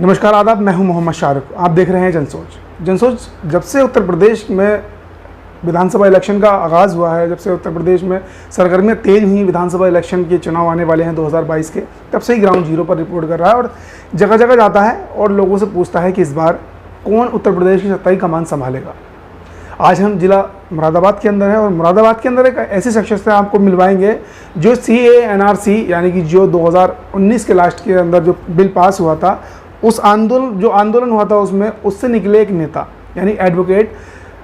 नमस्कार आदाब, मैं हूं मोहम्मद शाहरुख। आप देख रहे हैं जनसोच। जब से उत्तर प्रदेश में विधानसभा इलेक्शन का आगाज़ हुआ है, जब से उत्तर प्रदेश में सरगर्मियाँ तेज हुई, विधानसभा इलेक्शन के चुनाव आने वाले हैं 2022 के, तब से ही ग्राउंड जीरो पर रिपोर्ट कर रहा है और जगह जगह जाता है और लोगों से पूछता है कि इस बार कौन उत्तर प्रदेश की सत्ता की कमान संभालेगा। आज हम जिला मुरादाबाद के अंदर हैं और मुरादाबाद के अंदर एक ऐसी शख्सियत से आपको मिलवाएंगे जो CA/NRC यानी कि जो 2019 के लास्ट के अंदर जो बिल पास हुआ था, उस आंदोलन हुआ था उसमें उससे निकले एक नेता यानी एडवोकेट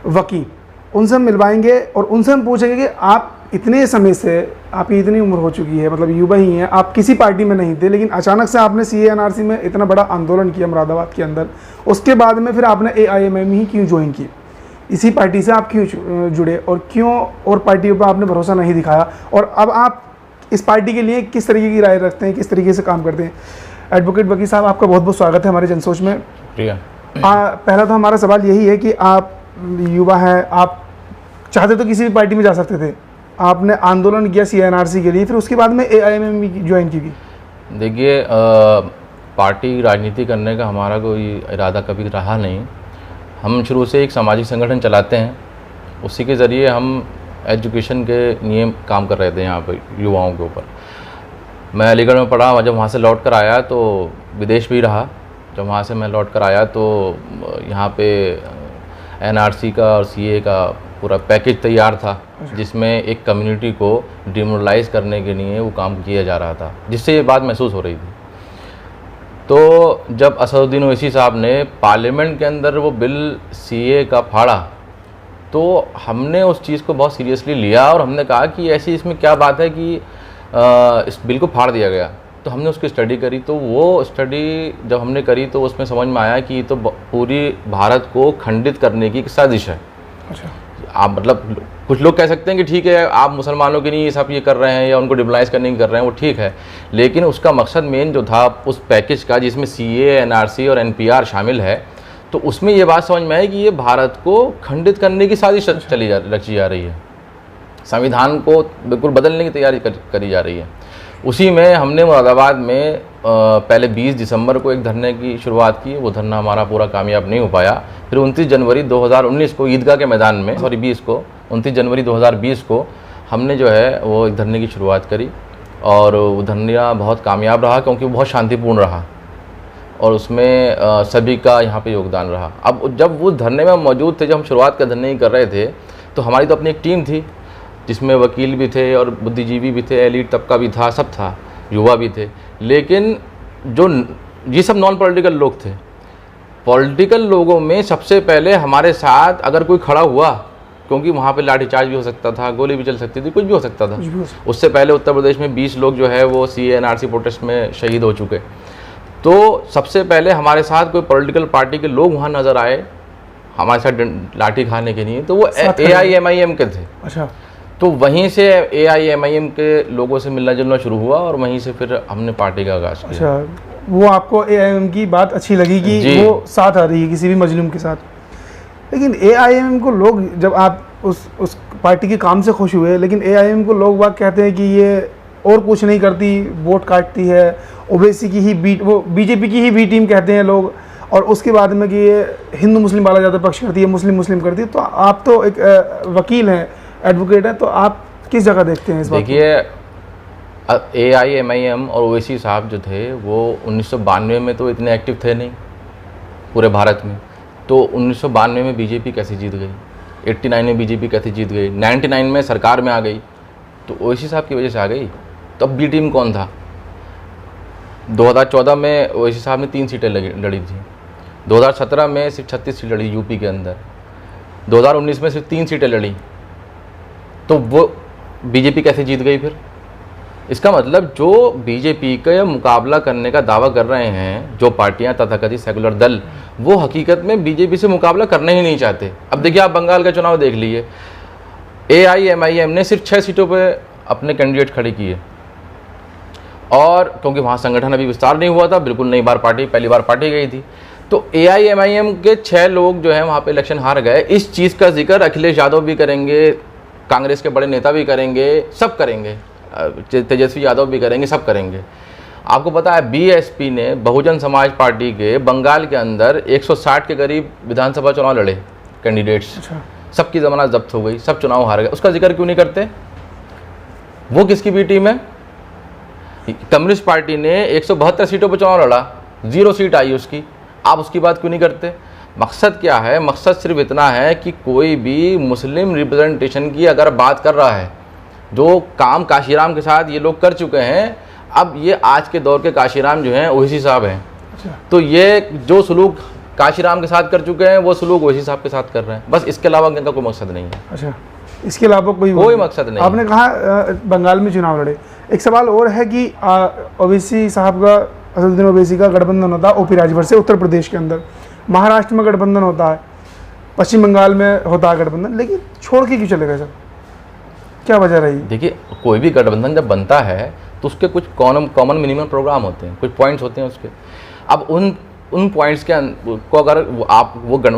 वकील, उनसे हम मिलवाएंगे और उनसे हम पूछेंगे कि आप इतने समय से, आपकी इतनी उम्र हो चुकी है, मतलब युवा ही हैं, आप किसी पार्टी में नहीं थे, लेकिन अचानक से आपने CA/NRC में इतना बड़ा आंदोलन किया मुरादाबाद के अंदर, उसके बाद में फिर आपने AIMM ही क्यों ज्वाइन की, इसी पार्टी से आप क्यों जुड़े और क्यों और पार्टियों पर आपने भरोसा नहीं दिखाया, और अब आप इस पार्टी के लिए किस तरीके की राय रखते हैं, किस तरीके से काम करते हैं। एडवोकेट वकील साहब, आपका बहुत बहुत स्वागत है हमारे जनसोच में। पहला तो हमारा सवाल यही है कि आप युवा हैं, आप चाहते तो किसी भी पार्टी में जा सकते थे, आपने आंदोलन किया CA/NRC के लिए, फिर उसके बाद में AIMM ज्वाइन की। देखिए, पार्टी राजनीति करने का हमारा कोई इरादा कभी रहा नहीं। हम शुरू से एक सामाजिक संगठन चलाते हैं, उसी के ज़रिए हम एजुकेशन के नियम काम कर रहे थे यहाँ पर युवाओं के ऊपर। मैं अलीगढ़ में पढ़ा, जब वहाँ से लौट कर आया तो विदेश भी रहा। जब वहाँ से मैं लौट कर आया तो यहाँ पे NRC का और CA का पूरा पैकेज तैयार था, जिसमें एक कम्युनिटी को डिमोरलाइज करने के लिए वो काम किया जा रहा था, जिससे ये बात महसूस हो रही थी। तो जब असदुद्दीन ओवैसी साहब ने पार्लियामेंट के अंदर वो बिल CA का फाड़ा, तो हमने उस चीज़ को बहुत सीरियसली लिया और हमने कहा कि ऐसी इसमें क्या बात है कि इस बिल को फाड़ दिया गया। तो हमने उसकी स्टडी करी, तो वो स्टडी जब हमने करी तो उसमें समझ में आया कि ये तो पूरी भारत को खंडित करने की एक साजिश है। अच्छा, आप मतलब कुछ लोग कह सकते हैं कि ठीक है, आप मुसलमानों के लिए सब ये कर रहे हैं या उनको डिमोरलाइज करने की कर रहे हैं, वो ठीक है, लेकिन उसका मकसद मेन जो था उस पैकेज का, जिसमें CA/NRC और NPR शामिल है, तो उसमें ये बात समझ में आई कि ये भारत को खंडित करने की साजिश रची जा रही है, संविधान को बिल्कुल बदलने की तैयारी करी जा रही है। उसी में हमने मुरादाबाद में पहले 20 दिसंबर को एक धरने की शुरुआत की। वो धरना हमारा पूरा कामयाब नहीं हो पाया। फिर 29 जनवरी 2019 को ईदगाह के मैदान में, 29 जनवरी 2020 को हमने जो है वो एक धरने की शुरुआत करी और वो धरना बहुत कामयाब रहा, क्योंकि वो बहुत शांतिपूर्ण रहा और उसमें सभी का यहाँ पे योगदान रहा। अब जब वो धरने में मौजूद थे, जब हम शुरुआत का धरने कर रहे थे, तो हमारी तो अपनी एक टीम थी, जिसमें वकील भी थे और बुद्धिजीवी भी थे, एलीट तबका भी था, सब था, युवा भी थे। लेकिन जो ये सब नॉन पॉलिटिकल लोग थे। पॉलिटिकल लोगों में सबसे पहले हमारे साथ अगर कोई खड़ा हुआ, क्योंकि वहाँ पे लाठीचार्ज भी हो सकता था, गोली भी चल सकती थी, कुछ भी हो सकता था। उससे पहले उत्तर प्रदेश में 20 लोग जो है वो CA/NRC प्रोटेस्ट में शहीद हो चुके। तो सबसे पहले हमारे साथ कोई पॉलिटिकल पार्टी के लोग वहाँ नज़र आए हमारे साथ लाठी खाने के लिए, तो वो AIMIM के थे। अच्छा, तो वहीं से AIMIM के लोगों से मिलना जुलना शुरू हुआ और वहीं से फिर हमने पार्टी का आगाज़ किया। अच्छा, वो आपको AIMM की बात अच्छी लगी कि वो साथ आ रही है किसी भी मजलूम के साथ। लेकिन AIMM को लोग, जब आप उस पार्टी के काम से खुश हुए, लेकिन AIMM को लोग बात कहते हैं कि ये और कुछ नहीं करती, वोट काटती है, ओवैसी की ही बी, वो BJP की ही B टीम कहते हैं लोग, और उसके बाद में कि ये हिंदू मुस्लिम वाला ज़्यादा पक्ष करती है, मुस्लिम करती है। तो आप तो एक वकील हैं, एडवोकेट हैं, तो आप किस जगह देखते हैं इस बात को? देखिए, AIMIM और ओवैसी साहब जो थे वो 1992 में तो इतने एक्टिव थे नहीं पूरे भारत में। तो 1992 में BJP कैसे जीत गई, 89 में BJP कैसे जीत गई, 99 में सरकार में आ गई, तो ओवैसी साहब की वजह से आ गई। तब B टीम कौन था? 2014 में ओवैसी साहब ने 3 सीटें लड़ी थी, 2017 में सिर्फ 36 सीट लड़ी यूपी के अंदर, 2019 में सिर्फ 3 सीटें लड़ी, तो वो BJP कैसे जीत गई फिर? इसका मतलब जो BJP का मुकाबला करने का दावा कर रहे हैं जो पार्टियां तथाकथित सेकुलर दल, वो हकीकत में BJP से मुकाबला करना ही नहीं चाहते। अब देखिए, आप बंगाल का चुनाव देख लीजिए, AIMIM ने सिर्फ 6 सीटों पे अपने कैंडिडेट खड़े किए, और क्योंकि वहाँ संगठन अभी विस्तार नहीं हुआ था, बिल्कुल नई बार पार्टी, पहली बार पार्टी गई थी, तो AIMIM के 6 लोग जो हैं वहाँ पे इलेक्शन हार गए। इस चीज़ का जिक्र अखिलेश यादव भी करेंगे, कांग्रेस के बड़े नेता भी करेंगे, सब करेंगे, तेजस्वी यादव भी करेंगे, सब करेंगे। आपको पता है बीएसपी ने बहुजन समाज पार्टी के बंगाल के अंदर 160 के करीब विधानसभा चुनाव लड़े कैंडिडेट्स। अच्छा। सबकी जमानत जब्त हो गई, सब चुनाव हार गए, उसका जिक्र क्यों नहीं करते? वो किसकी बी टीम है? कम्युनिस्ट पार्टी ने 172 सीटों पर चुनाव लड़ा, 0 सीट आई उसकी, आप उसकी बात क्यों नहीं करते? मकसद क्या है? मकसद सिर्फ इतना है कि कोई भी मुस्लिम रिप्रेजेंटेशन की अगर बात कर रहा है, जो काम काशीराम के साथ ये लोग कर चुके हैं, अब ये आज के दौर के काशीराम जो हैं ओवैसी साहब हैं। अच्छा। तो ये जो सलूक काशीराम के साथ कर चुके हैं वो सलूक ओवैसी साहब के साथ कर रहे हैं, बस इसके अलावा इनका कोई मकसद नहीं है। अच्छा, इसके अलावा कोई मकसद नहीं। आपने कहा बंगाल में चुनाव लड़े, एक सवाल और है कि ओवैसी साहब का, असदुद्दीन ओवैसी का गठबंधन होता है ओपी राजभर से उत्तर प्रदेश के अंदर, महाराष्ट्र में गठबंधन होता है, पश्चिम बंगाल में होता है गठबंधन, लेकिन छोड़ के क्यों चले गए सर? क्या वजह रही? देखिए, कोई भी गठबंधन जब बनता है तो उसके कुछ कॉमन मिनिमम प्रोग्राम होते हैं, कुछ पॉइंट्स होते हैं उसके। अब उन पॉइंट्स को अगर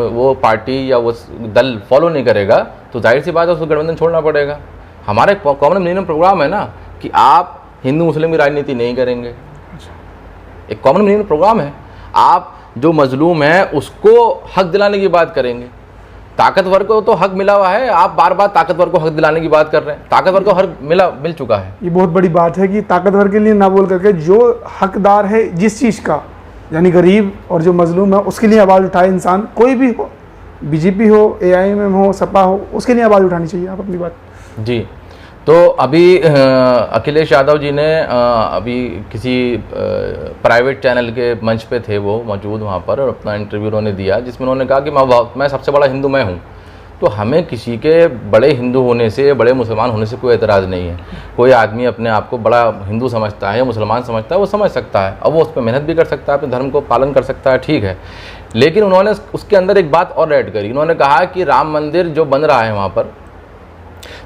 वो पार्टी या वो दल फॉलो नहीं करेगा तो जाहिर सी बात है उसको गठबंधन छोड़ना पड़ेगा। हमारे कॉमन मिनिमम प्रोग्राम है ना कि आप हिंदू मुस्लिम की राजनीति नहीं करेंगे। एक कॉमन मिनिमम प्रोग्राम है, आप जो मजलूम है उसको हक दिलाने की बात करेंगे। ताकतवर को तो हक मिला हुआ है, आप बार बार ताकतवर को हक दिलाने की बात कर रहे हैं। ताकतवर को हक मिल चुका है। ये बहुत बड़ी बात है कि ताकतवर के लिए ना बोल करके जो हकदार है जिस चीज़ का, यानी गरीब और जो मजलूम है उसके लिए आवाज़ उठाए इंसान, कोई भी हो, बीजेपी हो, AIMM हो, सपा हो, उसके लिए आवाज़ उठानी चाहिए। आप अपनी बात जी। तो अभी अखिलेश यादव जी ने अभी किसी प्राइवेट चैनल के मंच पे थे वो मौजूद वहाँ पर, और अपना इंटरव्यू उन्होंने दिया जिसमें उन्होंने कहा कि मैं सबसे बड़ा हिंदू मैं हूँ। तो हमें किसी के बड़े हिंदू होने से, बड़े मुसलमान होने से कोई एतराज़ नहीं है। कोई आदमी अपने आप को बड़ा हिंदू समझता है या मुसलमान समझता है, वो समझ सकता है, अब वो उस पर मेहनत भी कर सकता है, अपने धर्म को पालन कर सकता है, ठीक है। लेकिन उन्होंने उसके अंदर एक बात और ऐड करी। उन्होंने कहा कि राम मंदिर जो बन रहा है वहाँ पर,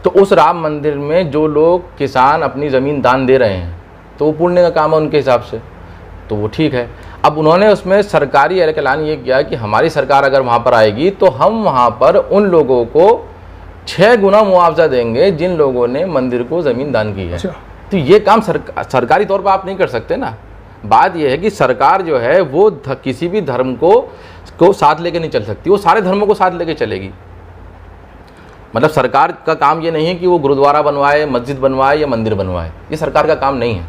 तो उस राम मंदिर में जो लोग किसान अपनी ज़मीन दान दे रहे हैं तो वो पुण्य का काम है उनके हिसाब से, तो वो ठीक है। अब उन्होंने उसमें सरकारी ऐलान ये किया कि हमारी सरकार अगर वहाँ पर आएगी तो हम वहाँ पर उन लोगों को 6 गुना मुआवजा देंगे जिन लोगों ने मंदिर को ज़मीन दान की है। तो ये काम सरकारी तौर पर आप नहीं कर सकते ना। बात यह है कि सरकार जो है वो किसी भी धर्म को साथ लेके नहीं चल सकती, वो सारे धर्मों को साथ लेके चलेगी। मतलब सरकार का काम ये नहीं है कि वो गुरुद्वारा बनवाए, मस्जिद बनवाए या मंदिर बनवाए, ये सरकार का काम नहीं है।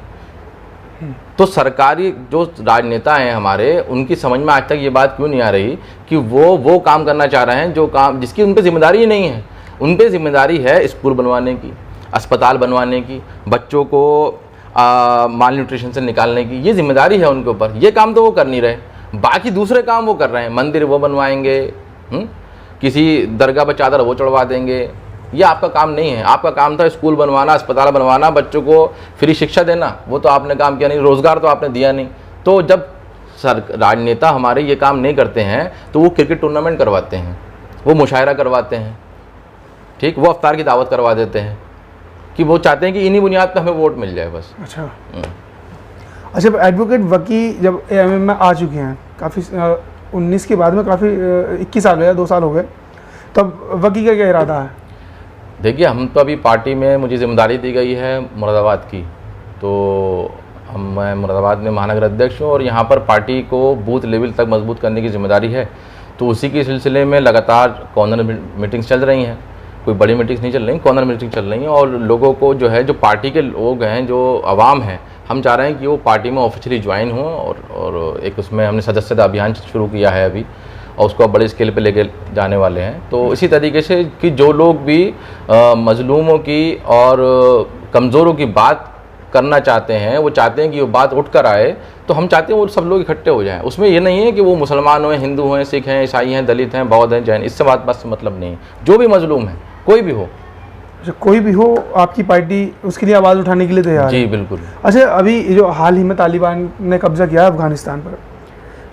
तो सरकारी जो राजनेता हैं हमारे, उनकी समझ में आज तक ये बात क्यों नहीं आ रही कि वो काम करना चाह रहे हैं जो काम जिसकी उन पर जिम्मेदारी ही नहीं है। उन पर जिम्मेदारी है स्कूल बनवाने की, अस्पताल बनवाने की, बच्चों को माल न्यूट्रिशन से निकालने की, ये जिम्मेदारी है उनके ऊपर। ये काम तो वो कर नहीं रहे, बाकी दूसरे काम वो कर रहे हैं। मंदिर वो बनवाएंगे, किसी दरगाह पर चादर वो चढ़वा देंगे, ये आपका काम नहीं है। आपका काम था स्कूल बनवाना, अस्पताल बनवाना, बच्चों को फ्री शिक्षा देना, वो तो आपने काम किया नहीं, रोज़गार तो आपने दिया नहीं। तो जब राजनेता हमारे ये काम नहीं करते हैं तो वो क्रिकेट टूर्नामेंट करवाते हैं, वो मुशायरा करवाते हैं, ठीक, वो अफ्तार की दावत करवा देते हैं कि वो चाहते हैं कि इन्हीं बुनियाद पर हमें वोट मिल जाए बस। अच्छा। अच्छा, एडवोकेट वकी जब AIMM में आ चुके हैं, काफ़ी 19 के बाद में काफ़ी 21 साल हो गया, 2 साल हो गए, तब वकी का क्या इरादा है? देखिए, हम तो अभी पार्टी में मुझे जिम्मेदारी दी गई है मुरादाबाद की, तो मैं मुरादाबाद में महानगर अध्यक्ष हूँ और यहाँ पर पार्टी को बूथ लेवल तक मजबूत करने की जिम्मेदारी है। तो उसी के सिलसिले में लगातार कॉर्नर मीटिंग्स चल रही हैं, कोई बड़ी मीटिंग्स नहीं चल रही, कॉर्नर मीटिंग चल रही हैं। और लोगों को जो है, जो पार्टी के लोग हैं, जो आवाम हैं, हम चाह रहे हैं कि वो पार्टी में ऑफिशियली ज्वाइन हों। और एक उसमें हमने सदस्यता अभियान शुरू किया है अभी, और उसको बड़े स्केल पे लेके जाने वाले हैं। तो इसी तरीके से कि जो लोग भी मजलूमों की और कमज़ोरों की बात करना चाहते हैं, वो चाहते हैं कि वो बात उठ कर आए, तो हम चाहते हैं वो सब लोग इकट्ठे हो जाएं। उसमें ये नहीं है कि वो मुसलमान हैं, हिंदू हैं, सिख हैं, ईसाई हैं, दलित हैं, बौद्ध हैं, जैन, इससे बात बस मतलब नहीं है। जो भी मजलूम है, कोई भी हो, अच्छा, कोई भी हो, आपकी पार्टी उसके लिए आवाज़ उठाने के लिए तैयार है? जी बिल्कुल। अच्छा, अभी जो हाल ही में तालिबान ने कब्जा किया अफगानिस्तान पर,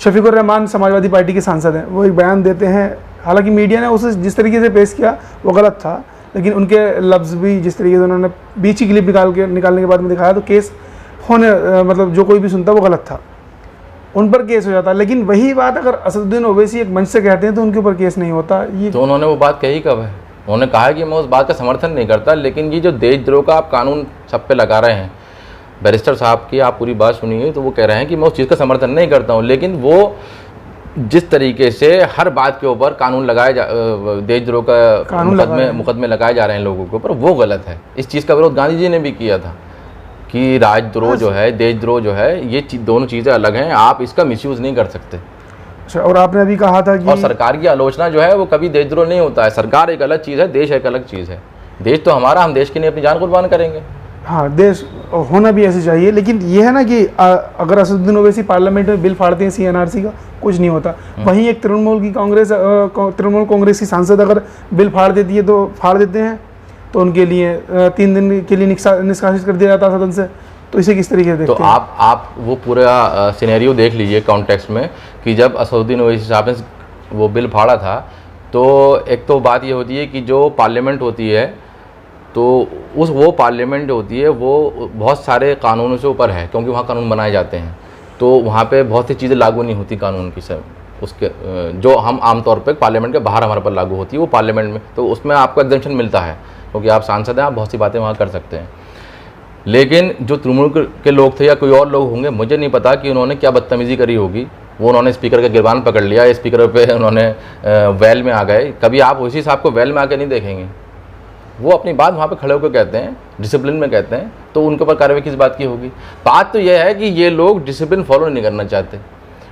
शफीकुर रहमान समाजवादी पार्टी के सांसद हैं, वो एक बयान देते हैं, हालांकि मीडिया ने उसे जिस तरीके से पेश किया वो गलत था, लेकिन उनके लफ्ज़ भी जिस तरीके से उन्होंने बीच की क्लिप निकालने के बाद में दिखाया, तो केस होने मतलब जो कोई भी सुनता वो गलत था, उन पर केस हो जाता। लेकिन वही बात अगर असदुद्दीन ओवैसी एक मंच से कहते हैं तो उनके ऊपर केस नहीं होता। ये तो उन्होंने वो बात कही कब है? उन्होंने कहा कि मैं उस बात का समर्थन नहीं करता, लेकिन ये जो देशद्रोह का आप कानून सब पे लगा रहे हैं, बैरिस्टर साहब की आप पूरी बात सुनिए तो वो कह रहे हैं कि मैं उस चीज़ का समर्थन नहीं करता हूँ, लेकिन वो जिस तरीके से हर बात के ऊपर कानून लगाए देशद्रोह का मुकदमे लगाए जा रहे हैं लोगों के ऊपर, वो गलत है। इस चीज़ का विरोध गांधी जी ने भी किया था कि राजद्रोह जो है, देशद्रोह जो है, ये दोनों चीज़ें अलग हैं, आप इसका मिसयूज़ नहीं कर सकते। अच्छा, और आपने अभी कहा था कि और सरकार की आलोचना जो है वो कभी देशद्रोह नहीं होता है। सरकार एक अलग चीज़ है, देश एक अलग चीज़ है। देश तो हमारा, हम देश के लिए अपनी जान कुर्बान करेंगे। हाँ, देश होना भी ऐसे चाहिए, लेकिन ये है ना कि अगर असदुद्दीन ओवैसी पार्लियामेंट में बिल फाड़ते हैं CNRC का, कुछ नहीं होता। वहीं एक तृणमूल कांग्रेस की सांसद अगर बिल फाड़ देती है तो फाड़ देते हैं, तो उनके लिए 3 दिन के लिए निष्कासित कर दिया जाता है सदन से। तो इसे किस तरीके से देखते तो हैं? आप वो पूरा सिनेरियो देख लीजिए कॉन्टेक्स्ट में कि जब असदुद्दीन ओवैसी साहब ने वो बिल फाड़ा था, तो एक तो बात ये होती है कि जो पार्लियामेंट होती है, तो वो पार्लियामेंट जो होती है वो बहुत सारे कानूनों से ऊपर है, क्योंकि वहाँ कानून बनाए जाते हैं। तो वहाँ पे बहुत सी चीज़ें लागू नहीं होती कानून की, सब उसके जो हम आमतौर पे पार्लियामेंट के बाहर हमारे पर लागू होती है, वो पार्लियामेंट में, तो उसमें आपको एग्जेम्पशन मिलता है, क्योंकि आप सांसद हैं, आप बहुत सी बातें वहाँ कर सकते हैं। लेकिन जो तृणमूल के लोग थे या कोई और लोग होंगे, मुझे नहीं पता कि उन्होंने क्या बदतमीज़ी करी होगी। वो उन्होंने स्पीकर का गिरबान पकड़ लिया, स्पीकर पे उन्होंने वेल में आ गए। कभी आप ओवैसी साहब को वेल में आके नहीं देखेंगे। वो अपनी बात वहाँ पे खड़े होकर कहते हैं, डिसिप्लिन में कहते हैं, तो उनके ऊपर कार्रवाई किस बात की होगी। बात तो यह है कि ये लोग डिसिप्लिन फॉलो नहीं करना चाहते।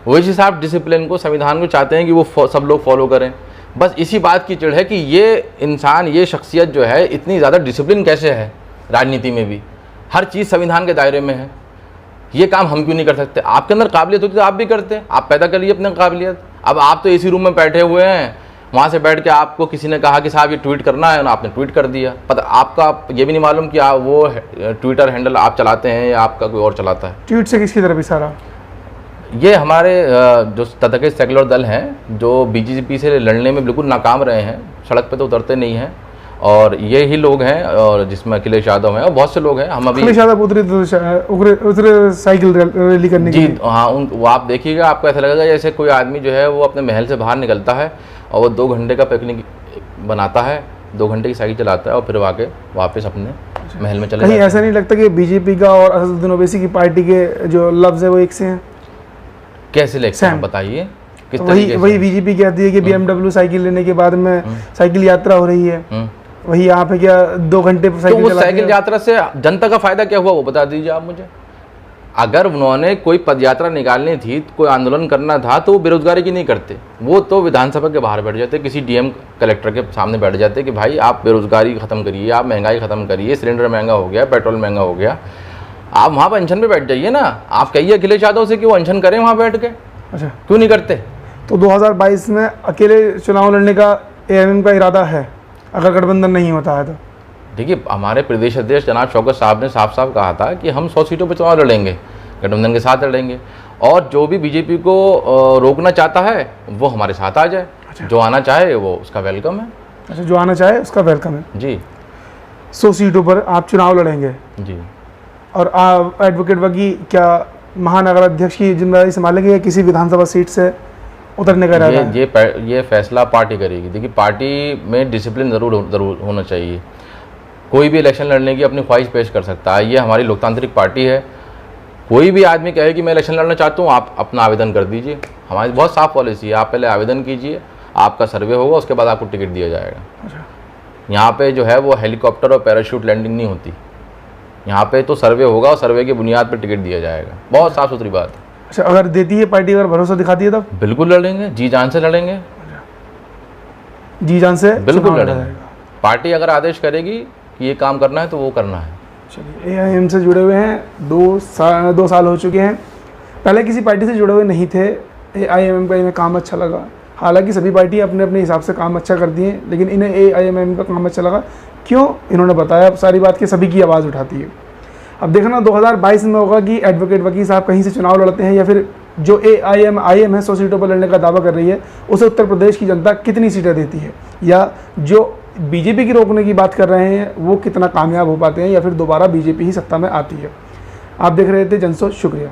ओवैसी साहब डिसिप्लिन को, संविधान को चाहते हैं कि वो सब लोग फॉलो करें। बस इसी बात की चिढ़ है कि ये इंसान, ये शख्सियत जो है, इतनी ज़्यादा डिसिप्लिन कैसे है। राजनीति में भी हर चीज़ संविधान के दायरे में है, ये काम हम क्यों नहीं कर सकते। आपके अंदर काबिलियत होती तो आप भी करते, आप पैदा करिए अपनी काबिलियत। अब आप तो इसी रूम में बैठे हुए हैं, वहाँ से बैठ के आपको किसी ने कहा कि साहब ये ट्वीट करना है, ना आपने ट्वीट कर दिया। पता आपका ये भी नहीं मालूम कि आप वो ट्विटर हैंडल आप चलाते हैं या आपका कोई और चलाता है। ट्वीट से किसकी तरफ इशारा? ये हमारे जो तथाकथित सेक्युलर दल हैं, जो बीजेपी से लड़ने में बिल्कुल नाकाम रहे हैं, सड़क पे तो उतरते नहीं हैं, और ये ही लोग हैं, और जिसमें अखिलेश यादव हैं और बहुत से लोग हैं। हम अभी अखिलेश यादव उतरे साइकिल रैली करने के लिए। हाँ, वो आप देखिएगा, आपको ऐसा लगेगा जैसे कोई आदमी जो है वो अपने महल से बाहर निकलता है और वो 2 घंटे का पिकनिक बनाता है, 2 घंटे की साइकिल चलाता है और फिर आके वापस अपने महल में चले जाता है। कहीं ऐसा नहीं लगता कि बीजेपी का और असदुद्दीन ओवैसी की पार्टी के जो लफ्ज़ है वो एक से हैं? कैसे लेते हैं बताइए? किस तरीके से? वही बीजेपी कहती है कि BMW साइकिल लेने के बाद में साइकिल यात्रा हो रही है, वही यहाँ पे क्या 2 घंटे साइकिल तो उस साइकिल यात्रा से जनता का फायदा क्या हुआ, वो बता दीजिए आप मुझे। अगर उन्होंने कोई पदयात्रा निकालनी थी, कोई आंदोलन करना था, तो वो बेरोजगारी की नहीं करते, वो तो विधानसभा के बाहर बैठ जाते, किसी DM कलेक्टर के सामने बैठ जाते कि भाई आप बेरोजगारी ख़त्म करिए, आप महंगाई ख़त्म करिए, सिलेंडर महंगा हो गया, पेट्रोल महंगा हो गया, आप वहाँ पर अनशन पे बैठ जाइए ना। आप कहिए अखिलेश यादव से कि वो अनशन करें वहाँ बैठ के। अच्छा, क्यों नहीं करते? तो 2022 में अकेले चुनाव लड़ने का AIM का इरादा है, अगर गठबंधन नहीं होता है तो? देखिए, हमारे प्रदेश अध्यक्ष जनाब शौकत साहब ने साफ साफ कहा था कि हम 100 सीटों पर चुनाव लड़ेंगे, गठबंधन के साथ लड़ेंगे, और जो भी बीजेपी को रोकना चाहता है वो हमारे साथ आ जाए। अच्छा। जो आना चाहे वो उसका वेलकम है। अच्छा, जो आना चाहे उसका वेलकम है जी। 100 सीटों पर आप चुनाव लड़ेंगे जी। और एडवोकेट वगी क्या महानगर अध्यक्ष की जिम्मेदारी संभालेंगे या किसी विधानसभा सीट से उतरने का इरादा है? ये फैसला पार्टी करेगी। देखिए, पार्टी में डिसिप्लिन ज़रूर होना चाहिए। कोई भी इलेक्शन लड़ने की अपनी ख्वाहिश पेश कर सकता है, ये हमारी लोकतांत्रिक पार्टी है। कोई भी आदमी कहे कि मैं इलेक्शन लड़ना चाहता हूँ, आप अपना आवेदन कर दीजिए। हमारी बहुत साफ पॉलिसी है, आप पहले आवेदन कीजिए, आपका सर्वे होगा, उसके बाद आपको टिकट दिया जाएगा। अच्छा। यहाँ पे जो है वो हेलीकॉप्टर और पैराशूट लैंडिंग नहीं होती, यहाँ पे तो सर्वे होगा और सर्वे की बुनियाद पर टिकट दिया जाएगा। बहुत साफ सुथरी बात है। अच्छा, अगर देती है पार्टी, अगर भरोसा दिखाती है तब बिल्कुल लड़ेंगे, जी जान से लड़ेंगे। जी जान से बिल्कुल लड़ेंगे। पार्टी अगर आदेश करेगी कि ये काम करना है तो वो करना है। चलिए, AIM से जुड़े हुए हैं 2 साल हो चुके हैं। पहले किसी पार्टी से जुड़े हुए नहीं थे, AIM का इन्हें काम अच्छा लगा। हालांकि सभी पार्टी अपने अपने हिसाब से काम अच्छा करती हैं, लेकिन इन्हें AIM का काम अच्छा लगा। क्यों? इन्होंने बताया सारी बात कि सभी की आवाज़ उठाती है। अब देखना 2022 में होगा कि एडवोकेट वकील साहब कहीं से चुनाव लड़ते हैं या फिर जो AIM है 100 सीटों पर लड़ने का दावा कर रही है, उसे उत्तर प्रदेश की जनता कितनी सीटें देती है, या जो बीजेपी की रोकने की बात कर रहे हैं वो कितना कामयाब हो पाते हैं, या फिर दोबारा बीजेपी ही सत्ता में आती है। आप देख रहे थे जनसोच। शुक्रिया।